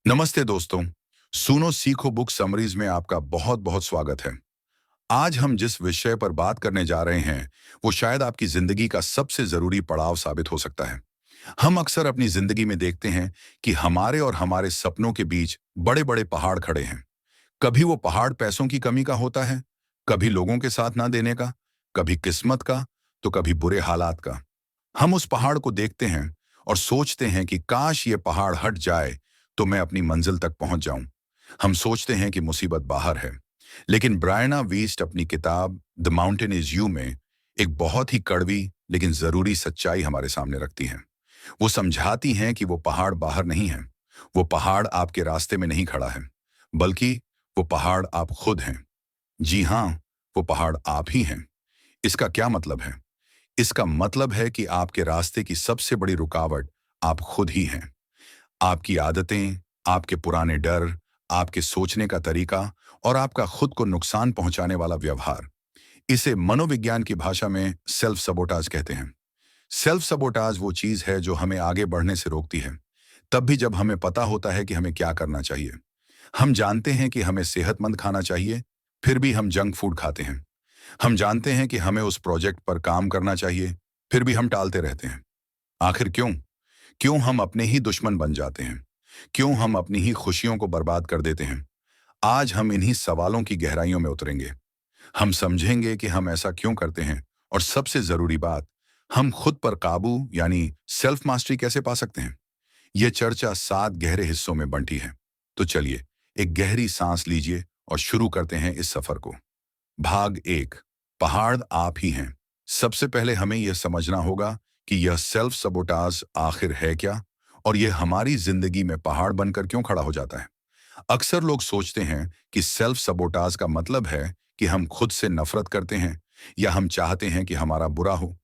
नमस्ते दोस्तों। सुनो सीखो बुक समरीज में आपका बहुत बहुत स्वागत है। आज हम जिस विषय पर बात करने जा रहे हैं वो शायद आपकी जिंदगी का सबसे जरूरी पड़ाव साबित हो सकता है। हम अक्सर अपनी जिंदगी में देखते हैं कि हमारे और हमारे सपनों के बीच बड़े बड़े पहाड़ खड़े हैं। कभी वो पहाड़ पैसों की कमी का होता है, कभी लोगों के साथ ना देने का, कभी किस्मत का, तो कभी बुरे हालात का। हम उस पहाड़ को देखते हैं और सोचते हैं कि काश ये पहाड़ हट जाए तो मैं अपनी मंजिल तक पहुंच जाऊं। हम सोचते हैं कि मुसीबत बाहर है, लेकिन ब्रायना वीस्ट अपनी किताब द माउंटेन इज यू में एक बहुत ही कड़वी लेकिन जरूरी सच्चाई हमारे सामने रखती हैं। वो समझाती हैं कि वो पहाड़ बाहर नहीं है, वो पहाड़ आपके रास्ते में नहीं खड़ा है, बल्कि वो पहाड़ आप खुद हैं। जी हाँ, वो पहाड़ आप ही हैं। इसका क्या मतलब है? इसका मतलब है कि आपके रास्ते की सबसे बड़ी रुकावट आप खुद ही हैं। आपकी आदतें, आपके पुराने डर, आपके सोचने का तरीका और आपका खुद को नुकसान पहुंचाने वाला व्यवहार। इसे मनोविज्ञान की भाषा में सेल्फ सबोटाज कहते हैं। सेल्फ सबोटाज वो चीज है जो हमें आगे बढ़ने से रोकती है, तब भी जब हमें पता होता है कि हमें क्या करना चाहिए। हम जानते हैं कि हमें सेहतमंद खाना चाहिए, फिर भी हम जंक फूड खाते हैं। हम जानते हैं कि हमें उस प्रोजेक्ट पर काम करना चाहिए, फिर भी हम टालते रहते हैं। आखिर क्यों? क्यों हम अपने ही दुश्मन बन जाते हैं? क्यों हम अपनी ही खुशियों को बर्बाद कर देते हैं? आज हम इन्हीं सवालों की गहराइयों में उतरेंगे। हम समझेंगे कि हम ऐसा क्यों करते हैं, और सबसे जरूरी बात, हम खुद पर काबू यानी सेल्फ मास्टरी कैसे पा सकते हैं। यह चर्चा 7 गहरे हिस्सों में बंटी है। तो चलिए, एक गहरी सांस लीजिए और शुरू करते हैं इस सफर को। भाग 1, पहाड़ आप ही हैं। सबसे पहले हमें यह समझना होगा कि यह सेल्फ सबोटाज आखिर है क्या, और यह हमारी जिंदगी में पहाड़ बनकर क्यों खड़ा हो जाता है। अक्सर लोग सोचते हैं कि सेल्फ सबोटाज का मतलब है कि हम खुद से नफरत करते हैं या हम चाहते हैं कि हमारा बुरा हो,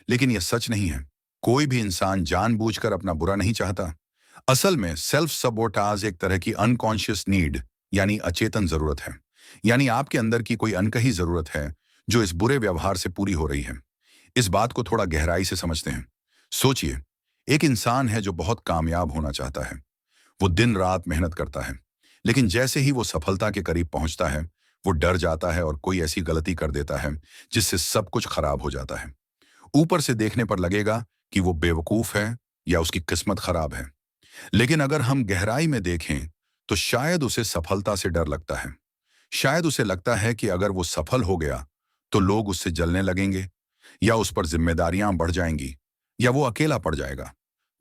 लेकिन यह सच नहीं है। कोई भी इंसान जानबूझकर अपना बुरा नहीं चाहता। असल में सेल्फ सबोटाज एक तरह की अनकॉन्शियस नीड यानी अचेतन जरूरत है। यानी आपके अंदर की कोई अनकही जरूरत है जो इस बुरे व्यवहार से पूरी हो रही है। इस बात को थोड़ा गहराई से समझते हैं। सोचिए, एक इंसान है जो बहुत कामयाब होना चाहता है। वो दिन रात मेहनत करता है, लेकिन जैसे ही वो सफलता के करीब पहुंचता है, वो डर जाता है और कोई ऐसी गलती कर देता है जिससे सब कुछ खराब हो जाता है। ऊपर से देखने पर लगेगा कि वो बेवकूफ है या उसकी किस्मत खराब है, लेकिन अगर हम गहराई में देखें तो शायद उसे सफलता से डर लगता है। शायद उसे लगता है कि अगर वो सफल हो गया तो लोग उससे जलने लगेंगे, या उस पर जिम्मेदारियां बढ़ जाएंगी, या वो अकेला पड़ जाएगा।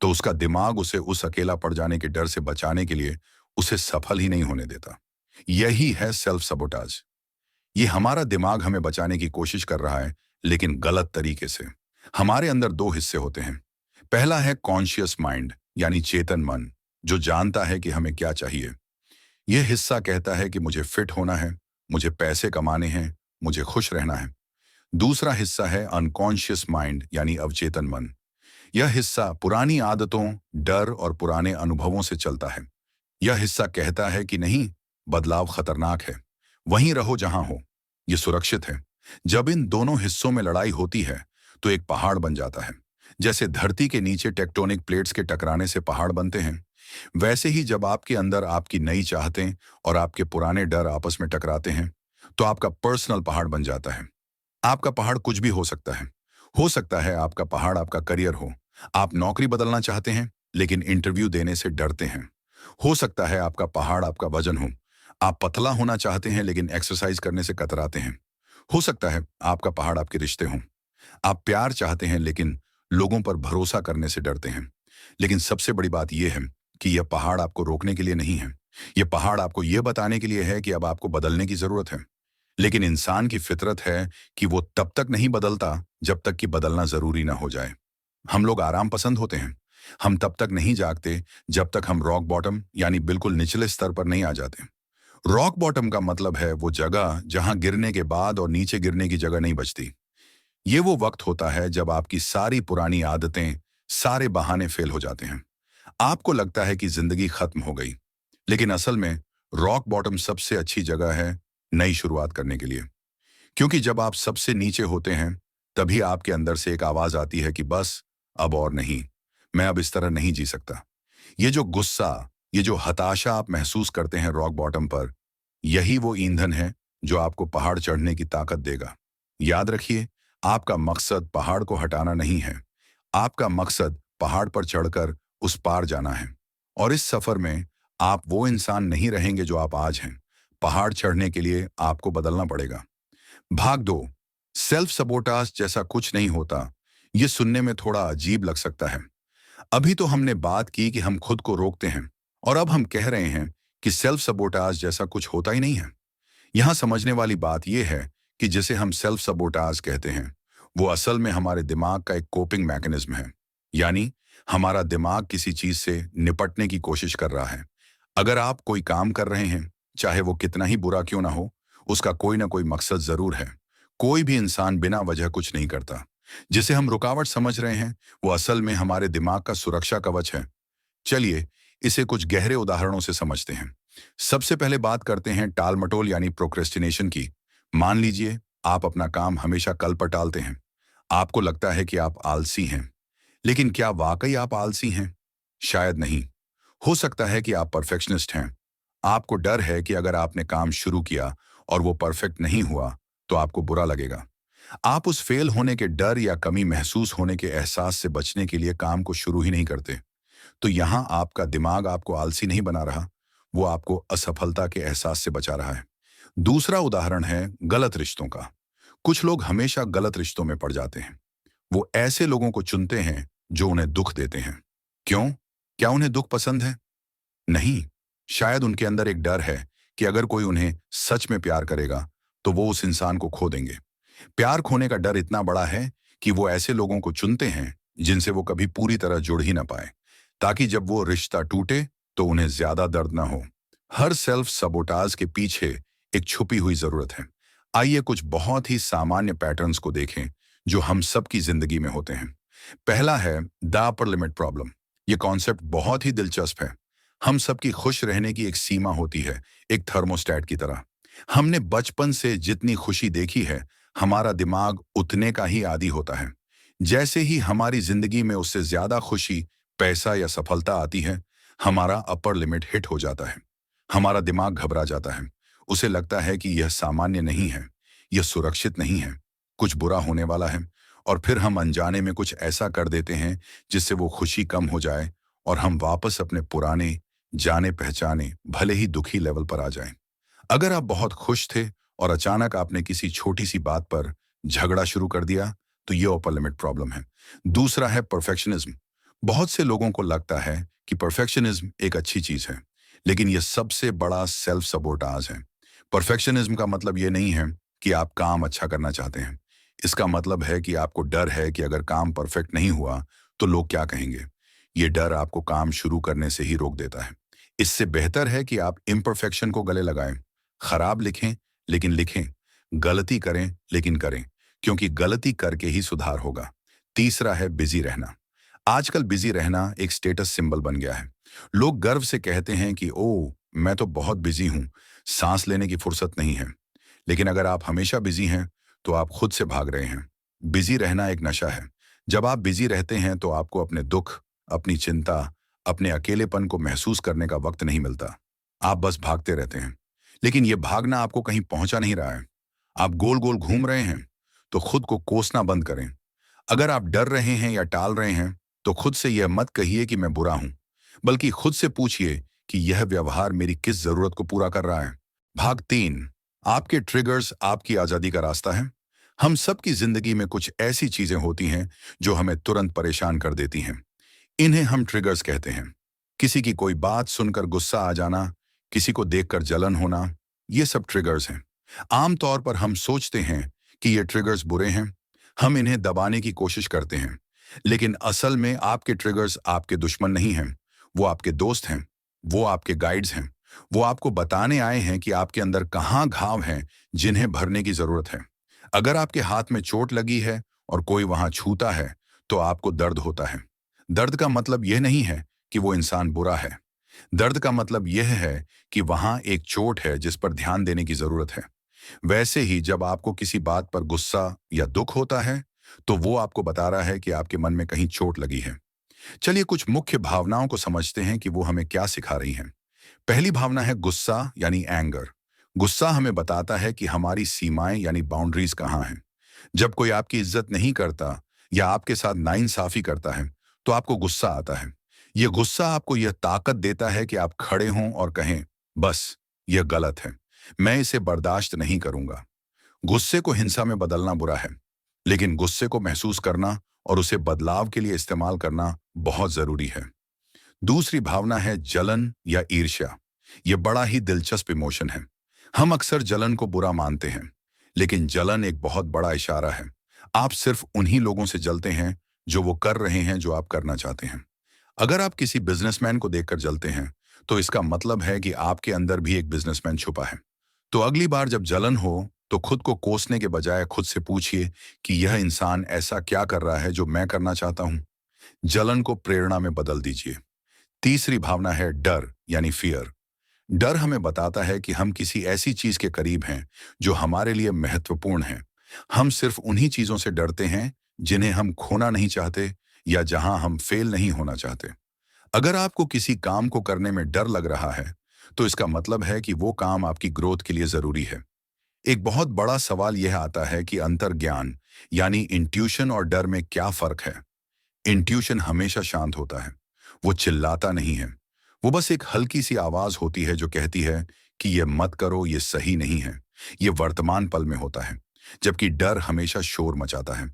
तो उसका दिमाग उसे उस अकेला पड़ जाने के डर से बचाने के लिए उसे सफल ही नहीं होने देता। यही है सेल्फ सबोटाज। ये हमारा दिमाग हमें बचाने की कोशिश कर रहा है, लेकिन गलत तरीके से। हमारे अंदर 2 हिस्से होते हैं। पहला है कॉन्शियस माइंड यानी चेतन मन, जो जानता है कि हमें क्या चाहिए। यह हिस्सा कहता है कि मुझे फिट होना है, मुझे पैसे कमाने हैं, मुझे खुश रहना है। दूसरा हिस्सा है अनकॉन्शियस माइंड यानी अवचेतन मन। यह हिस्सा पुरानी आदतों, डर और पुराने अनुभवों से चलता है। यह हिस्सा कहता है कि नहीं, बदलाव खतरनाक है, वहीं रहो जहां हो, यह सुरक्षित है। जब इन दोनों हिस्सों में लड़ाई होती है तो एक पहाड़ बन जाता है। जैसे धरती के नीचे टेक्टोनिक प्लेट्स के टकराने से पहाड़ बनते हैं, वैसे ही जब आपके अंदर आपकी नई चाहतें और आपके पुराने डर आपस में टकराते हैं तो आपका पर्सनल पहाड़ बन जाता है। आपका पहाड़ कुछ भी हो सकता है। हो सकता है आपका पहाड़ आपका करियर हो। आप नौकरी बदलना चाहते हैं लेकिन इंटरव्यू देने से डरते हैं। हो सकता है आपका पहाड़ आपका वजन हो। आप पतला होना चाहते हैं लेकिन एक्सरसाइज करने से कतराते हैं। हो सकता है आपका पहाड़ आपके रिश्ते हों। आप प्यार चाहते हैं लेकिन लोगों पर भरोसा करने से डरते हैं। लेकिन सबसे बड़ी बात यह है कि यह पहाड़ आपको रोकने के लिए नहीं है। यह पहाड़ आपको यह बताने के लिए है कि अब आपको बदलने की जरूरत है। लेकिन इंसान की फितरत है कि वो तब तक नहीं बदलता जब तक कि बदलना जरूरी ना हो जाए। हम लोग आराम पसंद होते हैं। हम तब तक नहीं जागते जब तक हम रॉक बॉटम यानी बिल्कुल निचले स्तर पर नहीं आ जाते। रॉक बॉटम का मतलब है वो जगह जहां गिरने के बाद और नीचे गिरने की जगह नहीं बचती। ये वो वक्त होता है जब आपकी सारी पुरानी आदतें, सारे बहाने फेल हो जाते हैं। आपको लगता है कि जिंदगी खत्म हो गई, लेकिन असल में रॉक बॉटम सबसे अच्छी जगह है नई शुरुआत करने के लिए। क्योंकि जब आप सबसे नीचे होते हैं तभी आपके अंदर से एक आवाज आती है कि बस अब और नहीं, मैं अब इस तरह नहीं जी सकता। ये जो गुस्सा, ये जो हताशा आप महसूस करते हैं रॉक बॉटम पर, यही वो ईंधन है जो आपको पहाड़ चढ़ने की ताकत देगा। याद रखिए, आपका मकसद पहाड़ को हटाना नहीं है। आपका मकसद पहाड़ पर चढ़कर उस पार जाना है। और इस सफर में आप वो इंसान नहीं रहेंगे जो आप आज हैं। पहाड़ चढ़ने के लिए आपको बदलना पड़ेगा। भाग दो, सेल्फ सबोटाज जैसा कुछ नहीं होता। ये सुनने में थोड़ा अजीब लग सकता है। अभी तो हमने बात की कि हम खुद को रोकते हैं, और अब हम कह रहे हैं कि सेल्फ सबोटाज जैसा कुछ होता ही नहीं है। यहां समझने वाली बात यह है कि जिसे हम सेल्फ सबोटाज कहते हैं, वो असल में हमारे दिमाग का एक कोपिंग मैकेनिज्म है। यानी हमारा दिमाग किसी चीज से निपटने की कोशिश कर रहा है। अगर आप कोई काम कर रहे हैं, चाहे वो कितना ही बुरा क्यों ना हो, उसका कोई ना कोई मकसद जरूर है। कोई भी इंसान बिना वजह कुछ नहीं करता। जिसे हम रुकावट समझ रहे हैं, वो असल में हमारे दिमाग का सुरक्षा कवच है। चलिए इसे कुछ गहरे उदाहरणों से समझते हैं। सबसे पहले बात करते हैं टालमटोल यानी प्रोक्रेस्टिनेशन की। मान लीजिए आप अपना काम हमेशा कल पर टालते हैं। आपको लगता है कि आप आलसी हैं, लेकिन क्या वाकई आप आलसी हैं? शायद नहीं। हो सकता है कि आप परफेक्शनिस्ट हैं। आपको डर है कि अगर आपने काम शुरू किया और वो परफेक्ट नहीं हुआ तो आपको बुरा लगेगा। आप उस फेल होने के डर या कमी महसूस होने के एहसास से बचने के लिए काम को शुरू ही नहीं करते। तो यहां आपका दिमाग आपको आलसी नहीं बना रहा, वो आपको असफलता के एहसास से बचा रहा है। दूसरा उदाहरण है गलत रिश्तों का। कुछ लोग हमेशा गलत रिश्तों में पड़ जाते हैं। वो ऐसे लोगों को चुनते हैं जो उन्हें दुख देते हैं। क्यों? क्या उन्हें दुख पसंद है? नहीं। शायद उनके अंदर एक डर है कि अगर कोई उन्हें सच में प्यार करेगा तो वो उस इंसान को खो देंगे। प्यार खोने का डर इतना बड़ा है कि वो ऐसे लोगों को चुनते हैं जिनसे वो कभी पूरी तरह जुड़ ही ना पाए, ताकि जब वो रिश्ता टूटे तो उन्हें ज्यादा दर्द ना हो। हर सेल्फ सबोटाज के पीछे एक छुपी हुई जरूरत है। आइए कुछ बहुत ही सामान्य पैटर्न्स को देखें जो हम सबकी जिंदगी में होते हैं। पहला है द अपर लिमिट प्रॉब्लम। ये कॉन्सेप्ट बहुत ही दिलचस्प है। हम सबकी खुश रहने की एक सीमा होती है, एक थर्मोस्टेट की तरह। हमने बचपन से जितनी खुशी देखी है, हमारा दिमाग उतने का ही आदी होता है। जैसे ही हमारी जिंदगी में उससे ज्यादा खुशी, पैसा या सफलता आती है, हमारा अपर लिमिट हिट हो जाता है। हमारा दिमाग घबरा जाता है। उसे लगता है कि यह सामान्य नहीं है, यह सुरक्षित नहीं है, कुछ बुरा होने वाला है। और फिर हम अनजाने में कुछ ऐसा कर देते हैं जिससे वो खुशी कम हो जाए और हम वापस अपने पुराने, जाने पहचाने, भले ही दुखी लेवल पर आ जाएं। अगर आप बहुत खुश थे और अचानक आपने किसी छोटी सी बात पर झगड़ा शुरू कर दिया, तो ये अपर लिमिट प्रॉब्लम है। दूसरा है परफेक्शनिज्म। बहुत से लोगों को लगता है कि परफेक्शनिज्म एक अच्छी चीज है, लेकिन यह सबसे बड़ा सेल्फ सबोटाज है। परफेक्शनिज्म का मतलब यह नहीं है कि आप काम अच्छा करना चाहते हैं। इसका मतलब है कि आपको डर है कि अगर काम परफेक्ट नहीं हुआ तो लोग क्या कहेंगे। ये डर आपको काम शुरू करने से ही रोक देता है। इससे बेहतर है कि आप इम्परफेक्शन को गले लगाएं। खराब लिखें लेकिन लिखें, गलती करें लेकिन करें, क्योंकि गलती करके ही सुधार होगा। तीसरा है बिजी रहना। आजकल बिजी रहना एक स्टेटस सिंबल बन गया है। लोग गर्व से कहते हैं कि ओह, मैं तो बहुत बिजी हूं, सांस लेने की फुर्सत नहीं है। लेकिन अगर आप हमेशा बिजी हैं तो आप खुद से भाग रहे हैं। बिजी रहना एक नशा है। जब आप बिजी रहते हैं तो आपको अपने दुख, अपनी चिंता, अपने अकेलेपन को महसूस करने का वक्त नहीं मिलता। आप बस भागते रहते हैं। लेकिन यह भागना आपको कहीं पहुंचा नहीं रहा है। आप गोल गोल घूम रहे हैं। तो खुद को कोसना बंद करें। अगर आप डर रहे हैं या टाल रहे हैं, तो खुद से यह मत कहिए कि मैं बुरा हूं, बल्कि खुद से पूछिए कि यह व्यवहार मेरी किस जरूरत को पूरा कर रहा है। भाग 3, आपके ट्रिगर्स आपकी आजादी का रास्ता है। हम सबकी जिंदगी में कुछ ऐसी चीजें होती हैं जो हमें तुरंत परेशान कर देती हैं। इन्हें हम ट्रिगर्स कहते हैं। किसी की कोई बात सुनकर गुस्सा आ जाना, किसी को देखकर जलन होना, ये सब ट्रिगर्स हैं। आमतौर पर हम सोचते हैं कि ये ट्रिगर्स बुरे हैं। हम इन्हें दबाने की कोशिश करते हैं। लेकिन असल में आपके ट्रिगर्स आपके दुश्मन नहीं हैं। वो आपके दोस्त हैं। वो आपके गाइड्स हैं। वो आपको बताने आए हैं कि आपके अंदर कहाँ घाव हैं जिन्हें भरने की जरूरत है। अगर आपके हाथ में चोट लगी है और कोई वहां छूता है, तो आपको दर्द होता है। दर्द का मतलब यह नहीं है कि वो इंसान बुरा है। दर्द का मतलब यह है कि वहां एक चोट है जिस पर ध्यान देने की जरूरत है। वैसे ही जब आपको किसी बात पर गुस्सा या दुख होता है, तो वो आपको बता रहा है कि आपके मन में कहीं चोट लगी है। चलिए कुछ मुख्य भावनाओं को समझते हैं कि वो हमें क्या सिखा रही हैं। पहली भावना है गुस्सा यानी एंगर। गुस्सा हमें बताता है कि हमारी सीमाएं यानी बाउंड्रीज कहाँ हैं। जब कोई आपकी इज्जत नहीं करता या आपके साथ नाइंसाफी करता है तो आपको गुस्सा आता है। यह गुस्सा आपको यह ताकत देता है कि आप खड़े हों और कहें, बस यह गलत है, मैं इसे बर्दाश्त नहीं करूंगा। गुस्से को हिंसा में बदलना बुरा है, लेकिन गुस्से को महसूस करना और उसे बदलाव के लिए इस्तेमाल करना बहुत जरूरी है। दूसरी भावना है जलन या ईर्ष्या। यह बड़ा ही दिलचस्प इमोशन है। हम अक्सर जलन को बुरा मानते हैं, लेकिन जलन एक बहुत बड़ा इशारा है। आप सिर्फ उन्हीं लोगों से जलते हैं जो वो कर रहे हैं जो आप करना चाहते हैं। अगर आप किसी बिजनेसमैन को देखकर जलते हैं, तो इसका मतलब है कि आपके अंदर भी एक बिजनेसमैन छुपा है। तो अगली बार जब जलन हो, तो खुद को कोसने के बजाय खुद से पूछिए कि यह इंसान ऐसा क्या कर रहा है जो मैं करना चाहता हूं। जलन को प्रेरणा में बदल दीजिए। तीसरी भावना है डर यानी फियर। डर हमें बताता है कि हम किसी ऐसी चीज के करीब हैं जो हमारे लिए महत्वपूर्ण है। हम सिर्फ उन्हीं चीजों से डरते हैं जिन्हें हम खोना नहीं चाहते या जहां हम फेल नहीं होना चाहते। अगर आपको किसी काम को करने में डर लग रहा है, तो इसका मतलब है कि वो काम आपकी ग्रोथ के लिए जरूरी है। एक बहुत बड़ा सवाल यह आता है कि अंतर्ज्ञान यानी इंट्यूशन और डर में क्या फर्क है। इंट्यूशन हमेशा शांत होता है। वो चिल्लाता नहीं है। वो बस एक हल्की सी आवाज होती है जो कहती है कि ये मत करो, ये सही नहीं है। ये वर्तमान पल में होता है। जबकि डर हमेशा शोर मचाता है।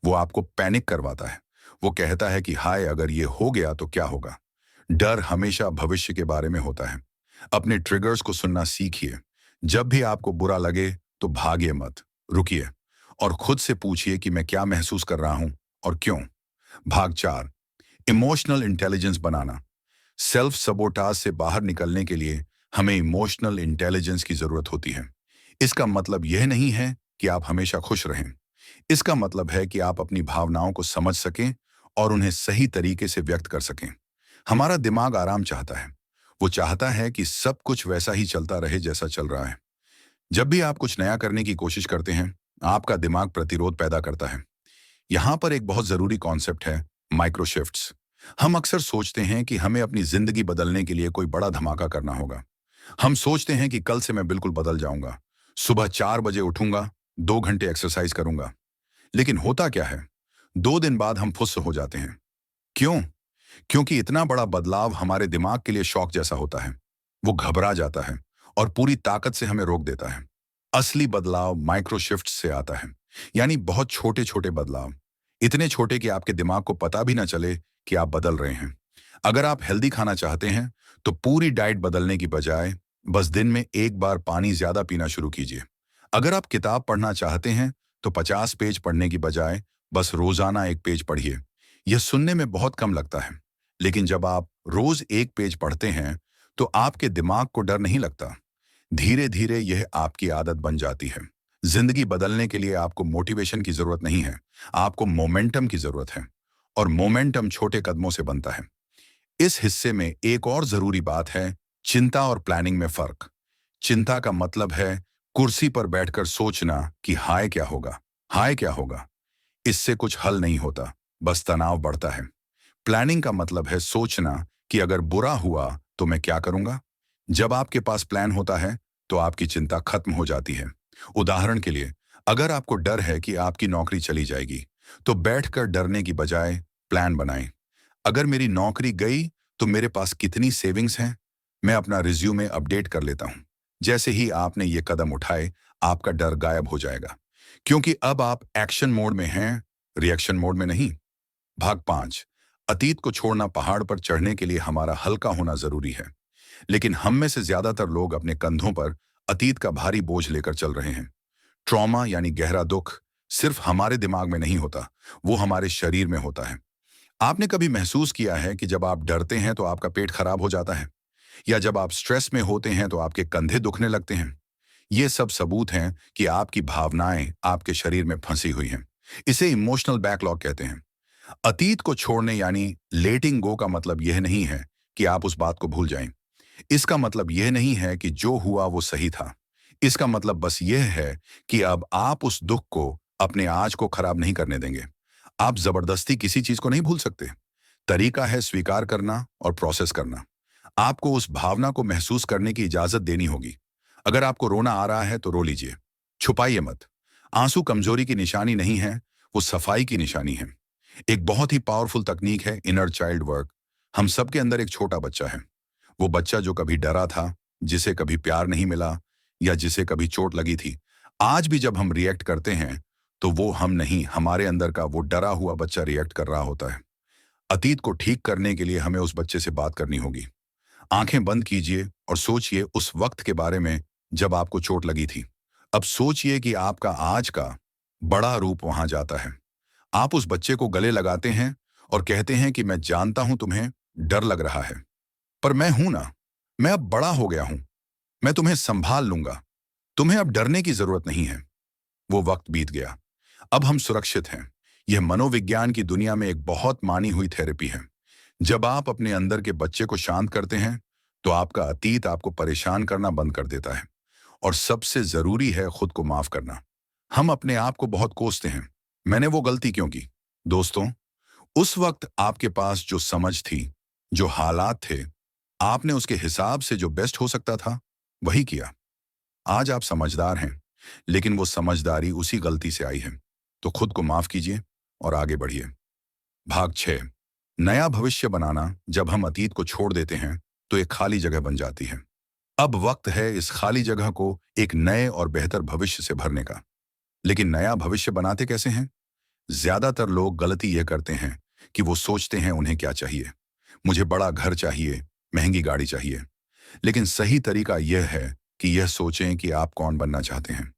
वो आपको पैनिक करवाता है। वो कहता है कि हाय, अगर ये हो गया तो क्या होगा। डर हमेशा भविष्य के बारे में होता है। अपने ट्रिगर्स को सुनना सीखिए। जब भी आपको बुरा लगे तो भागिए मत, रुकिए और खुद से पूछिए कि मैं क्या महसूस कर रहा हूं और क्यों। भाग 4, इमोशनल इंटेलिजेंस बनाना। सेल्फ सबोटाज से बाहर निकलने के लिए हमें इमोशनल इंटेलिजेंस की जरूरत होती है। इसका मतलब यह नहीं है कि आप हमेशा खुश रहें। इसका मतलब है कि आप अपनी भावनाओं को समझ सकें और उन्हें सही तरीके से व्यक्त कर सकें। हमारा दिमाग आराम चाहता है। वो चाहता है कि सब कुछ वैसा ही चलता रहे जैसा चल रहा है। जब भी आप कुछ नया करने की कोशिश करते हैं, आपका दिमाग प्रतिरोध पैदा करता है। यहाँ पर एक बहुत जरूरी कॉन्सेप्ट है, माइक्रो शिफ्ट्स। हम अक्सर सोचते हैं कि हमें अपनी जिंदगी बदलने के लिए कोई बड़ा धमाका करना होगा। हम सोचते हैं कि कल से मैं बिल्कुल बदल जाऊंगा, सुबह 4 बजे उठूंगा, 2 घंटे एक्सरसाइज करूंगा। लेकिन होता क्या है, 2 दिन बाद हम फुस्स हो जाते हैं। क्यों? क्योंकि इतना बड़ा बदलाव हमारे दिमाग के लिए शॉक जैसा होता है। वो घबरा जाता है और पूरी ताकत से हमें रोक देता है। असली बदलाव माइक्रो शिफ्ट से आता है, यानी बहुत छोटे छोटे बदलाव। इतने छोटे कि आपके दिमाग को पता भी ना चले कि आप बदल रहे हैं। अगर आप हेल्दी खाना चाहते हैं, तो पूरी डाइट बदलने की बजाय बस दिन में एक बार पानी ज्यादा पीना शुरू कीजिए। अगर आप किताब पढ़ना चाहते हैं, तो 50 पेज पढ़ने की बजाय बस रोजाना एक पेज पढ़िए। यह सुनने में बहुत कम लगता है, लेकिन जब आप रोज एक पेज पढ़ते हैं, तो आपके दिमाग को डर नहीं लगता। धीरे धीरे यह आपकी आदत बन जाती है। जिंदगी बदलने के लिए आपको मोटिवेशन की जरूरत नहीं है, आपको मोमेंटम की जरूरत है। और मोमेंटम छोटे कदमों से बनता है। इस हिस्से में एक और जरूरी बात है, चिंता और प्लानिंग में फर्क। चिंता का मतलब है कुर्सी पर बैठकर सोचना कि हाय क्या होगा, हाय क्या होगा। इससे कुछ हल नहीं होता, बस तनाव बढ़ता है। प्लानिंग का मतलब है सोचना कि अगर बुरा हुआ तो मैं क्या करूंगा। जब आपके पास प्लान होता है, तो आपकी चिंता खत्म हो जाती है। उदाहरण के लिए, अगर आपको डर है कि आपकी नौकरी चली जाएगी, तो बैठकर डरने की बजाय प्लान बनाएं। अगर मेरी नौकरी गई तो मेरे पास कितनी सेविंग्स हैं, मैं अपना रिज्यूमे अपडेट कर लेता हूं। जैसे ही आपने ये कदम उठाए, आपका डर गायब हो जाएगा, क्योंकि अब आप एक्शन मोड में हैं, रिएक्शन मोड में नहीं। भाग 5, अतीत को छोड़ना। पहाड़ पर चढ़ने के लिए हमारा हल्का होना जरूरी है, लेकिन हम में से ज्यादातर लोग अपने कंधों पर अतीत का भारी बोझ लेकर चल रहे हैं। ट्रॉमा यानी गहरा दुख सिर्फ हमारे दिमाग में नहीं होता, वो हमारे शरीर में होता है। आपने कभी महसूस किया है कि जब आप डरते हैं तो आपका पेट खराब हो जाता है, या जब आप स्ट्रेस में होते हैं तो आपके कंधे दुखने लगते हैं? ये सब सबूत हैं कि आपकी भावनाएं आपके शरीर में फंसी हुई हैं। इसे इमोशनल बैकलॉग कहते हैं। अतीत को छोड़ने यानी लेटिंग गो का मतलब यह नहीं है कि आप उस बात को भूल जाएं। इसका मतलब यह नहीं है कि जो हुआ वो सही था। इसका मतलब बस यह है कि अब आप उस दुख को अपने आज को खराब नहीं करने देंगे। आप जबरदस्ती किसी चीज को नहीं भूल सकते। तरीका है स्वीकार करना और प्रोसेस करना। आपको उस भावना को महसूस करने की इजाजत देनी होगी। अगर आपको रोना आ रहा है तो रो लीजिए, छुपाइए मत। आंसू कमजोरी की निशानी नहीं है, वो सफाई की निशानी है। एक बहुत ही पावरफुल तकनीक है इनर चाइल्ड वर्क। हम सबके अंदर एक छोटा बच्चा है। वो बच्चा जो कभी डरा था, जिसे कभी प्यार नहीं मिला या जिसे कभी चोट लगी थी। आज भी जब हम रिएक्ट करते हैं तो वो हम नहीं, हमारे अंदर का वो डरा हुआ बच्चा रिएक्ट कर रहा होता है। अतीत को ठीक करने के लिए हमें उस बच्चे से बात करनी होगी। आंखें बंद कीजिए और सोचिए उस वक्त के बारे में जब आपको चोट लगी थी। अब सोचिए कि आपका आज का बड़ा रूप वहां जाता है। आप उस बच्चे को गले लगाते हैं और कहते हैं कि मैं जानता हूं तुम्हें डर लग रहा है, पर मैं हूं ना, मैं अब बड़ा हो गया हूं, मैं तुम्हें संभाल लूंगा, तुम्हें अब डरने की जरूरत नहीं है। वो वक्त बीत गया, अब हम सुरक्षित हैं। यह मनोविज्ञान की दुनिया में एक बहुत मानी हुई थेरेपी है। जब आप अपने अंदर के बच्चे को शांत करते हैं तो आपका अतीत आपको परेशान करना बंद कर देता है। और सबसे जरूरी है खुद को माफ करना। हम अपने आप को बहुत कोसते हैं, मैंने वो गलती क्यों की। दोस्तों, उस वक्त आपके पास जो समझ थी, जो हालात थे, आपने उसके हिसाब से जो बेस्ट हो सकता था वही किया। आज आप समझदार हैं, लेकिन वो समझदारी उसी गलती से आई है। तो खुद को माफ कीजिए और आगे बढ़िए। भाग 6, नया भविष्य बनाना। जब हम अतीत को छोड़ देते हैं तो एक खाली जगह बन जाती है। अब वक्त है इस खाली जगह को एक नए और बेहतर भविष्य से भरने का। लेकिन नया भविष्य बनाते कैसे हैं? ज्यादातर लोग गलती यह करते हैं कि वो सोचते हैं उन्हें क्या चाहिए। मुझे बड़ा घर चाहिए, महंगी गाड़ी चाहिए। लेकिन सही तरीका यह है कि यह सोचें कि आप कौन बनना चाहते हैं।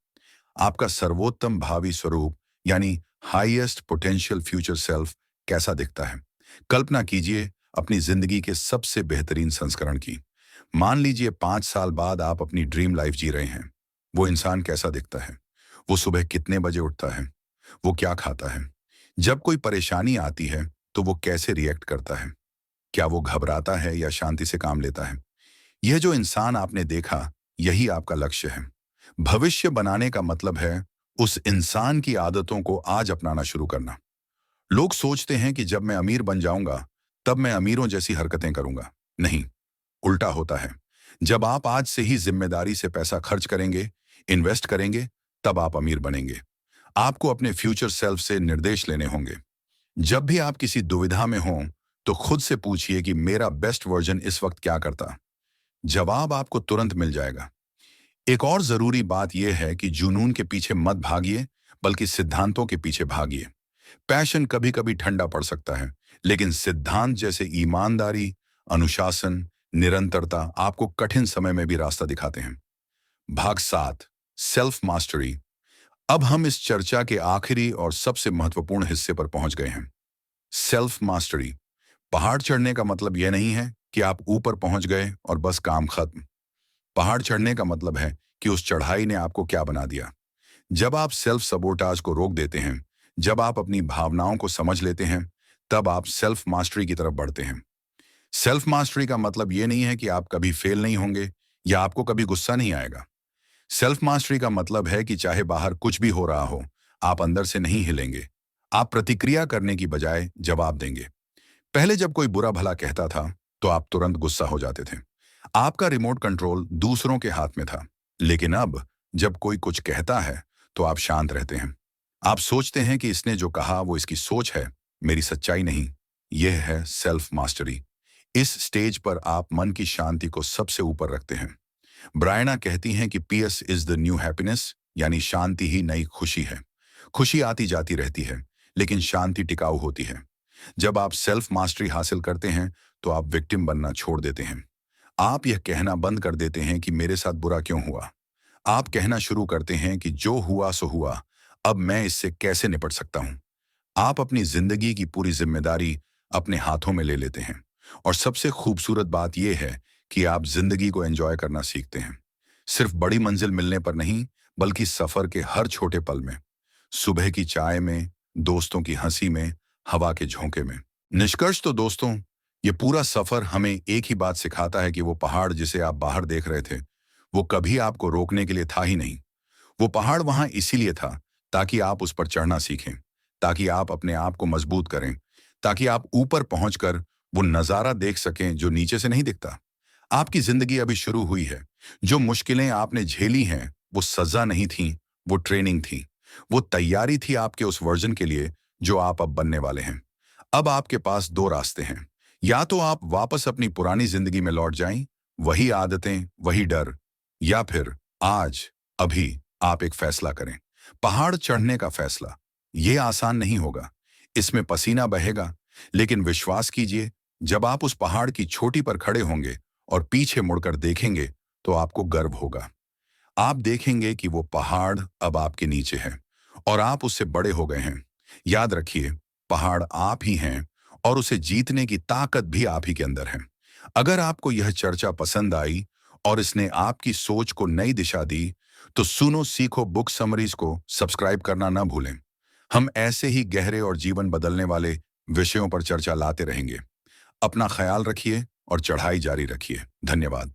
आपका सर्वोत्तम भावी स्वरूप यानी हाईएस्ट पोटेंशियल फ्यूचर सेल्फ कैसा दिखता है। कल्पना कीजिए अपनी जिंदगी के सबसे बेहतरीन संस्करण की। मान लीजिए 5 साल बाद आप अपनी ड्रीम लाइफ जी रहे हैं। वो इंसान कैसा दिखता है? वो सुबह कितने बजे उठता है? वो क्या खाता है? जब कोई परेशानी आती है तो वो कैसे रिएक्ट करता है? क्या वो घबराता है या शांति से काम लेता है? यह जो इंसान आपने देखा, यही आपका लक्ष्य है। भविष्य बनाने का मतलब है उस इंसान की आदतों को आज अपनाना शुरू करना। लोग सोचते हैं कि जब मैं अमीर बन जाऊंगा तब मैं अमीरों जैसी हरकतें करूंगा। नहीं, उल्टा होता है। जब आप आज से ही जिम्मेदारी से पैसा खर्च करेंगे, इन्वेस्ट करेंगे, तब आप अमीर बनेंगे। आपको अपने फ्यूचर सेल्फ से निर्देश लेने होंगे। जब भी आप किसी दुविधा में हों तो खुद से पूछिए कि मेरा बेस्ट वर्जन इस वक्त क्या करता। जवाब आपको तुरंत मिल जाएगा। एक और जरूरी बात यह है कि जुनून के पीछे मत भागिए, बल्कि सिद्धांतों के पीछे भागिए। पैशन कभी कभी ठंडा पड़ सकता है, लेकिन सिद्धांत जैसे ईमानदारी, अनुशासन, निरंतरता आपको कठिन समय में भी रास्ता दिखाते हैं। भाग 7, सेल्फ मास्टरी। अब हम इस चर्चा के आखिरी और सबसे महत्वपूर्ण हिस्से पर पहुंच गए हैं। Self mastery. पहाड़ चढ़ने का मतलब यह नहीं है कि आप ऊपर पहुंच गए और बस काम खत्म। पहाड़ चढ़ने का मतलब है कि उस चढ़ाई ने आपको क्या बना दिया। जब आप सेल्फ सबोटाज को रोक देते हैं, जब आप अपनी भावनाओं को समझ लेते हैं, तब आप सेल्फ मास्टरी की तरफ बढ़ते हैं। सेल्फ मास्टरी का मतलब यह नहीं है कि आप कभी फेल नहीं होंगे या आपको कभी गुस्सा नहीं आएगा। सेल्फ मास्टरी का मतलब है कि चाहे बाहर कुछ भी हो रहा हो, आप अंदर से नहीं हिलेंगे। आप प्रतिक्रिया करने की बजाय जवाब देंगे। पहले जब कोई बुरा भला कहता था तो आप तुरंत गुस्सा हो जाते थे। आपका रिमोट कंट्रोल दूसरों के हाथ में था। लेकिन अब जब कोई कुछ कहता है तो आप शांत रहते हैं। आप सोचते हैं कि इसने जो कहा वो इसकी सोच है, मेरी सच्चाई नहीं। यह है सेल्फ मास्टरी। इस स्टेज पर आप मन की शांति को सबसे ऊपर रखते हैं। ब्रायना कहती हैं कि peace is the new happiness, यानी शांति ही नई खुशी है। खुशी आती जाती रहती है, लेकिन शांति टिकाऊ होती है। जब आप सेल्फ मास्टरी हासिल करते हैं तो आप विक्टिम बनना छोड़ देते हैं। आप यह कहना बंद कर देते हैं कि मेरे साथ बुरा क्यों हुआ। आप कहना शुरू करते हैं कि जो हुआ सो हुआ, अब मैं इससे कैसे निपट सकता हूं। आप अपनी जिंदगी की पूरी जिम्मेदारी अपने हाथों में ले लेते हैं। और सबसे खूबसूरत बात यह है कि आप जिंदगी को एंजॉय करना सीखते हैं। सिर्फ बड़ी मंजिल मिलने पर नहीं, बल्कि सफर के हर छोटे पल में। सुबह की चाय में, दोस्तों की हंसी में, हवा के झोंके में। निष्कर्ष तो दोस्तों, ये पूरा सफर हमें एक ही बात सिखाता है कि वो पहाड़ जिसे आप बाहर देख रहे थे, वो कभी आपको रोकने के लिए था ही नहीं। वो पहाड़ वहां इसीलिए था ताकि आप उस पर चढ़ना सीखें, ताकि आप अपने आप को मजबूत करें, ताकि आप ऊपर पहुंचकर वो नजारा देख सकें जो नीचे से नहीं दिखता। आपकी जिंदगी अभी शुरू हुई है। जो मुश्किलें आपने झेली हैं, वो सजा नहीं थी, वो ट्रेनिंग थी। वो तैयारी थी आपके उस वर्जन के लिए जो आप अब बनने वाले हैं। अब आपके पास दो रास्ते हैं। या तो आप वापस अपनी पुरानी जिंदगी में लौट जाएं, वही आदतें, वही डर, या फिर आज, अभी आप एक फैसला करें। पहाड़ चढ़ने का फैसला। ये आसान नहीं होगा। इसमें पसीना बहेगा, लेकिन विश्वास कीजिए, जब आप उस पहाड़ की चोटी पर खड़े होंगे और पीछे मुड़कर देखेंगे, तो आपको गर्व होगा। आप देखेंगे कि वो पहाड़ अब आपके नीचे है और आप उससे बड़े हो गए हैं। याद रखिए, पहाड़ आप ही हैं और उसे जीतने की ताकत भी आप ही के अंदर है। अगर आपको यह चर्चा पसंद आई और इसने आपकी सोच को नई दिशा दी, तो सुनो सीखो बुक समरीज को सब्सक्राइब करना ना भूलें। हम ऐसे ही गहरे और जीवन बदलने वाले विषयों पर चर्चा लाते रहेंगे। अपना ख्याल रखिए और चढ़ाई जारी रखिए। धन्यवाद।